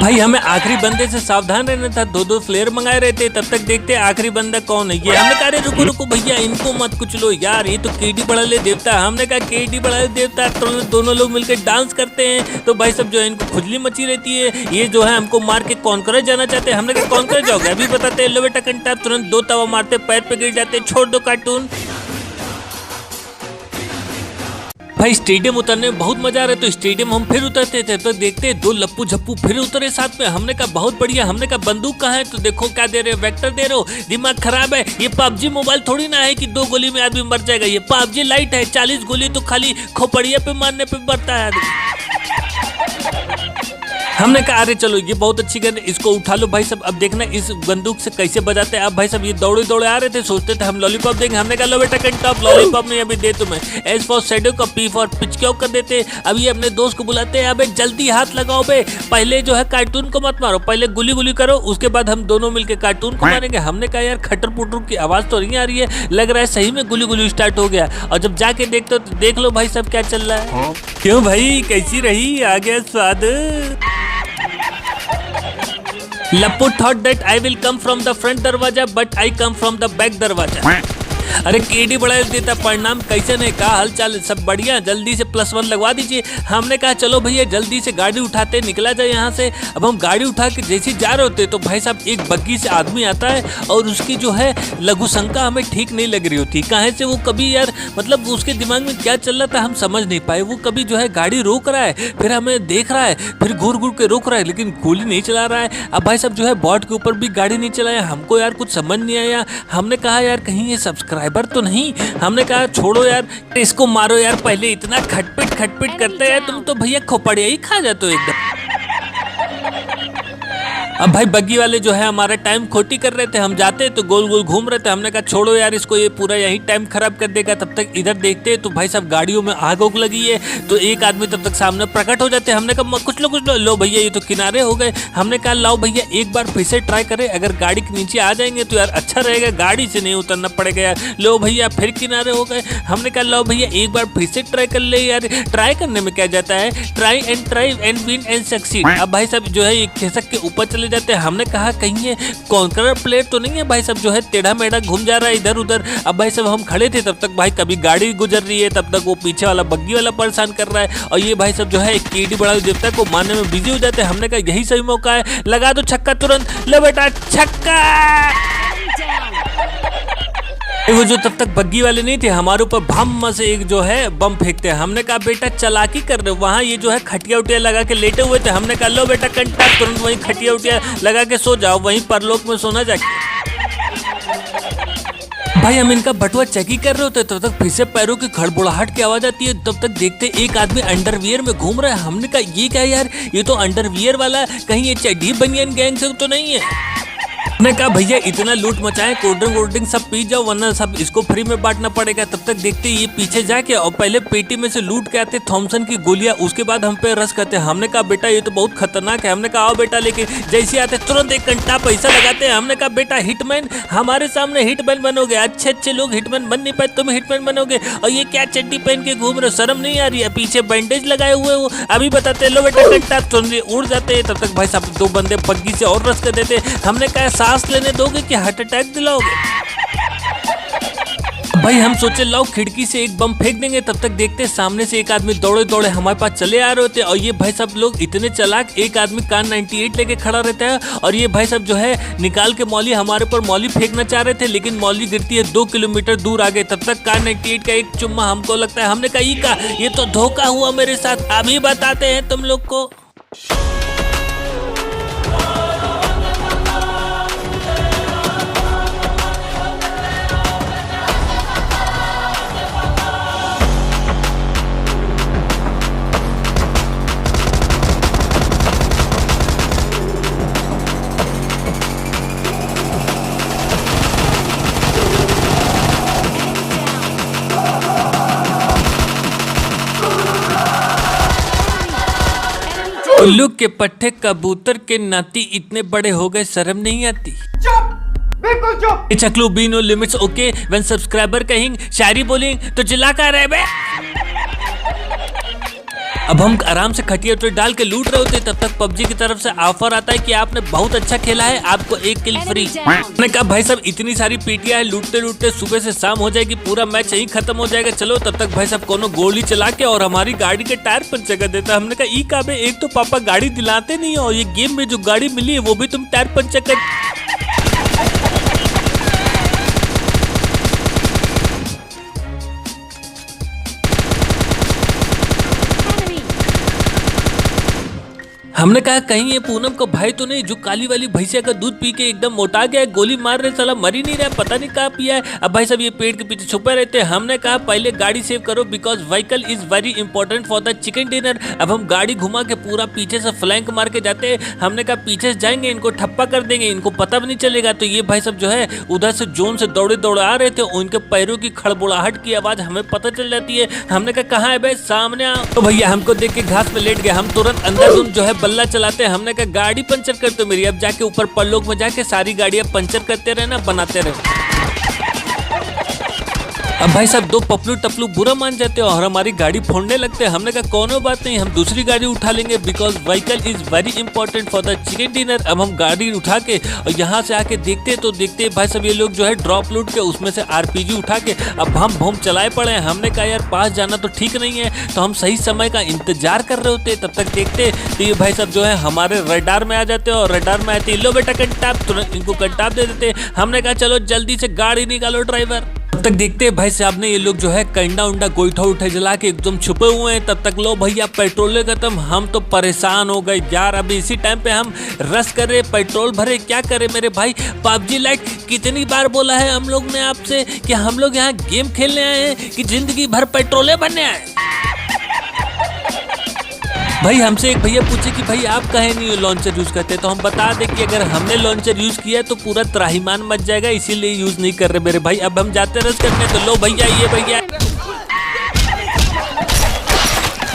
भाई हमें आखिरी बंदे से सावधान रहना था, दो दो फ्लेयर मंगाए रहे थे, तब तक देखते आखिरी बंदा कौन है ये। हमने कहा अरे रुको रुको भैया इनको मत कुछ लो यार, ये तो केडी बढ़ाले देवता। हमने कहा केडी बढ़ाले देवता, तो दोनों लोग मिलकर डांस करते हैं तो भाई सब जो है इनको खुजली मची रहती है। ये जो है हमको मार के कॉन्करेज जाना चाहते हैं। हमने कहा कॉन्करेज जाओगे अभी बताते हैं, लो बेटा कंटा, तुरंत दो तवा मारते, पैर पे गिर जाते, छोड़ दो कार्टून। भाई स्टेडियम उतरने में बहुत मजा आ रहा है, तो स्टेडियम हम फिर उतरते थे तो देखते दो लप्पू झप्पू फिर उतरे साथ में। हमने कहा बहुत बढ़िया। हमने कहा बंदूक कहाँ है, तो देखो क्या दे रहे हो, वेक्टर दे रहे हो, दिमाग खराब है। ये पबजी मोबाइल थोड़ी ना है कि 2 गोली में आदमी मर जाएगा, ये पबजी लाइट है, 40 गोली तो खाली खोपड़िया पे मारने पे मरता है आदमी। हमने कहा अरे चलो ये बहुत अच्छी गन है, इसको उठा लो भाई सब। अब देखना इस बंदूक से कैसे बजाते हैं। अब भाई सब ये दौड़े दौड़े आ रहे थे, सोचते थे हम लॉलीपॉप देंगे। हमने कहा लो बेटा कंटॉप, लॉलीपॉप नहीं अभी दे तुम्हें। एस फॉर शैडो का, पी फॉर पिचक्यों कर देते। अब ये अपने दोस्त को बुलाते हैं, अबे जल्दी हाथ लगाओ बे, पहले जो है कार्टून को मत मारो, पहले गुली गुली करो, उसके बाद हम दोनों मिलकर कार्टून को मारेंगे। हमने कहा यार खटर पुटर की आवाज तो नहीं आ रही है, लग रहा है सही में गुली गुली स्टार्ट हो गया। और जब जाके देखते हो तो देख लो भाई सब क्या चल रहा है। क्यों भाई कैसी रही, आ गया स्वाद। लप्पू thought that I will come from the front दरवाजा but I come from the back दरवाजा। अरे केडी बढ़ा देता, परिणाम कैसे ने कहा हाल चाल सब बढ़िया, जल्दी से +1 लगवा दीजिए। हमने कहा चलो भैया जल्दी से गाड़ी उठाते निकला जाए यहाँ से। अब हम गाड़ी उठा के जैसे जा रहे होते तो भाई साहब एक बग्गी से आदमी आता है और उसकी जो है लघु शंका हमें ठीक नहीं लग रही होती। कहाँ से वो कभी यार मतलब उसके दिमाग में क्या चल रहा था हम समझ नहीं पाए। वो कभी जो है गाड़ी रोक रहा है, फिर हमें देख रहा है, फिर घूर घूर के रोक रहा है, लेकिन गोली नहीं चला रहा है। अब भाई साहब जो है बॉट के ऊपर भी गाड़ी नहीं चलाया। हमको यार कुछ समझ नहीं आया। हमने कहा यार कहीं ये सब्सक्राइबर तो नहीं। हमने कहा छोड़ो यार इसको मारो यार, पहले इतना खटपिट करते हैं तुम तो भैया खोपड़िया ही खा जाते हो एकदम। अब भाई बग्गी वाले जो है हमारा टाइम खोटी कर रहे थे, हम जाते तो गोल गोल घूम रहे थे। हमने कहा छोड़ो यार इसको, ये पूरा यही टाइम खराब कर देगा। तब तक इधर देखते तो भाई साहब गाड़ियों में आग उग लगी है, तो एक आदमी तब तक सामने प्रकट हो जाते। हमने कहा कुछ लो भैया ये तो किनारे हो गए। हमने कहा लाओ भैया एक बार फिर से ट्राई करें, अगर गाड़ी के नीचे आ जाएंगे तो यार अच्छा रहेगा, गाड़ी से नहीं उतरना पड़ेगा यार। लो भैया फिर किनारे हो गए। हमने कहा लाओ भैया एक बार फिर से ट्राई कर ले यार, ट्राई करने में क्या जाता है, try and win and succeed. अब भाई साहब जो है ये खिसक के ऊपर चले जाते हैं। हमने कहा कहीं ये कॉन्करर प्लेयर तो नहीं है भाई साहब जो है टेढ़ा मेढ़ा घूम जा रहा है इधर उधर। अब भाई साहब हम खड़े थे तब तक भाई कभी गाड़ी गुजर रही है, तब तक वो पीछे वाला बग्गी वाला परेशान कर रहा है, और ये भाई साहब जो है एक केडी बढ़ा देवता को मारने में बिजी हो जाते हैं। हमने कहा यही सही मौका है, लगा दो छक्का तुरंत, ले बेटा छक्का। वो जो तब तक बग्गी वाले नहीं थे हमारे ऊपर भम से एक जो है बम फेंकते हैं। हमने कहा बेटा चालाकी कर रहे हो, वहाँ ये जो है खटिया उटिया लगा के लेटे हुए थे। हमने कहा लो बेटा कंटा, तुरंत वहीं खटिया उटिया लगा के सो जाओ, वहीं परलोक में सोना जाके। भाई हम इनका बटुआ चेक ही कर रहे होते तब तक फिर से पैरों की खड़बड़ाहट की आवाज आती है। तब तक देखते एक आदमी अंडरवियर में घूम रहा है। हमने कहा ये क्या यार, ये तो अंडरवियर वाला, कहीं ये चड्डी बनियान गैंग से तो नहीं है। मैंने कहा भैया इतना लूट मचाए, कोल्ड ड्रिंक सब पी जाओ वरना सब इसको फ्री में बांटना पड़ेगा। तब तक देखते ये पीछे जाके और पहले पेटी में से लूट के आते थॉमसन की गोलियां, उसके बाद हम पे रस करते। हमने कहा बेटा ये तो बहुत खतरनाक है। हमने कहा आओ बेटा, लेकिन जैसे आते तुरंत एक घंटा पैसा लगाते हैं। हमने कहा बेटा हिटमैन, हमारे सामने हिटमैन बनोगे, अच्छे लोग हिटमैन बन नहीं पाए, तुम हिटमैन बनोगे। और ये क्या चड्डी पहन के घूम रहे हो, शर्म नहीं आ रही है, पीछे बैंडेज लगाए हुए हो, अभी बताते लो बेटा घंटा, तुरंत उड़ जाते। तब तक भाई साहब 2 बंदे बग्गी से और रस कर देते। हमने कहा सांस लेने दोगे कि हार्ट अटैक दिलाओगे। भाई हम सोचे लाओ खिड़की से एक बम फेंक देंगे। तब तक देखते सामने से एक आदमी दौड़े दौड़े हमारे पास चले आ रहे होते, और ये भाई साहब लोग इतने चालाक, एक आदमी कान 98 लेके खड़ा रहता है, और ये भाई साहब जो है निकाल के मौली हमारे ऊपर मौली फेंकना चाह रहे थे, लेकिन मौली गिरती है 2 किलोमीटर दूर आगे। तब तक कान 98 का एक चुम्मा हमको लगता है। हमने कहा ये तो धोखा हुआ मेरे साथ, अभी बताते हैं तुम लोग को। उल्लू के पट्टे कबूतर के नाती इतने बड़े हो गए, शर्म नहीं आती। बिल्कुल चुप। चकलू be no limits okay, when subscriber कहिंग शायरी बोलिंग तो चिल्ला कर रहे बे। अब हम आराम से खटिया तो डाल के लूट रहे होते, तब तक पबजी की तरफ से ऑफर आता है कि आपने बहुत अच्छा खेला है, आपको 1 किल फ्री। मैंने कहा भाई साहब इतनी सारी पीटियां है, लूटते लूटते सुबह से शाम हो जाएगी, पूरा मैच यहीं खत्म हो जाएगा। चलो तब तक भाई साहब कोनो गोली चला के और हमारी गाड़ी के टायर पंचर कर देता। हमने कहा ई काबे, एक तो पापा गाड़ी दिलाते नहीं हो, ये गेम में जो गाड़ी मिली है वो भी तुम टायर पंचर कर। हमने कहा कहीं ये पूनम को भाई तो नहीं जो काली वाली भैंसिया का दूध पी के एकदम मोटा गया है, गोली मार रहे साला मर ही नहीं रहा, पता नहीं कहाँ पिया है। अब भाई साहब ये पेड़ के पीछे छुपे रहते हैं। हमने कहा पहले गाड़ी सेव करो because vehicle is very important for the chicken dinner. अब हम गाड़ी घुमा के पूरा पीछे से फ्लैंक मार के जाते हैं। हमने कहा पीछे से जाएंगे इनको ठप्पा कर देंगे, इनको पता भी नहीं चलेगा। तो ये भाई साहब जो है उधर से जोन से दौड़े दौड़े आ रहे थे, उनके पैरों की खड़बड़ाहट की आवाज हमें पता चल जाती है। हमने कहा कहाँ है भाई, सामने आओ। तो भैया हमको देख के घास में लेट गया, हम तुरंत अंदर जो है बल्ला चलाते हैं। हमने कहा गाड़ी पंचर कर दो मेरी, अब जाके ऊपर परलोक में जाके सारी गाड़ियां पंचर करते रहे ना, बनाते रहे। अब भाई साहब दो पपलू टपलू बुरा मान जाते हैं और हमारी गाड़ी फोड़ने लगते हैं। हमने कहा कोनो बात नहीं, हम दूसरी गाड़ी उठा लेंगे because vehicle is very important for the chicken dinner. अब हम गाड़ी उठा के और यहाँ से आके देखते तो देखते भाई साहब ये लोग जो है ड्रॉप लूट के उसमें से आरपीजी उठा के अब हम बम चलाए पड़े हैं। हमने कहा यार पास जाना तो ठीक नहीं है, तो हम सही समय का इंतजार कर रहे होते, तब तक देखते तो ये भाई साहब जो है हमारे रडार में आ जाते और रडार में आते लो बेटा कंटाप, तुरंत इनको कंटाप दे देते। हमने कहा चलो जल्दी से गाड़ी निकालो ड्राइवर। तब तक देखते भाई साहब ने ये लोग जो है कंडा उंडा गोईठा उठा जला के एकदम छुपे हुए हैं। तब तक लो भैया पेट्रोल खत्म, हम तो परेशान हो गए यार। अभी इसी टाइम पे हम रश कर रहे, पेट्रोल भरे, क्या करे मेरे भाई। पबजी लाइट कितनी बार बोला है हम लोग ने आपसे कि हम लोग यहाँ गेम खेलने आए हैं कि जिंदगी भर पेट्रोले भरने आए। भाई हमसे एक भैया पूछे कि भाई आप कहे नहीं लॉन्चर यूज करते, तो हम बता दें कि अगर हमने लॉन्चर यूज किया तो पूरा त्राहिमाम मच जाएगा, इसीलिए यूज नहीं कर रहे मेरे भाई। अब हम जाते रस करने, तो लो भैया ये भैया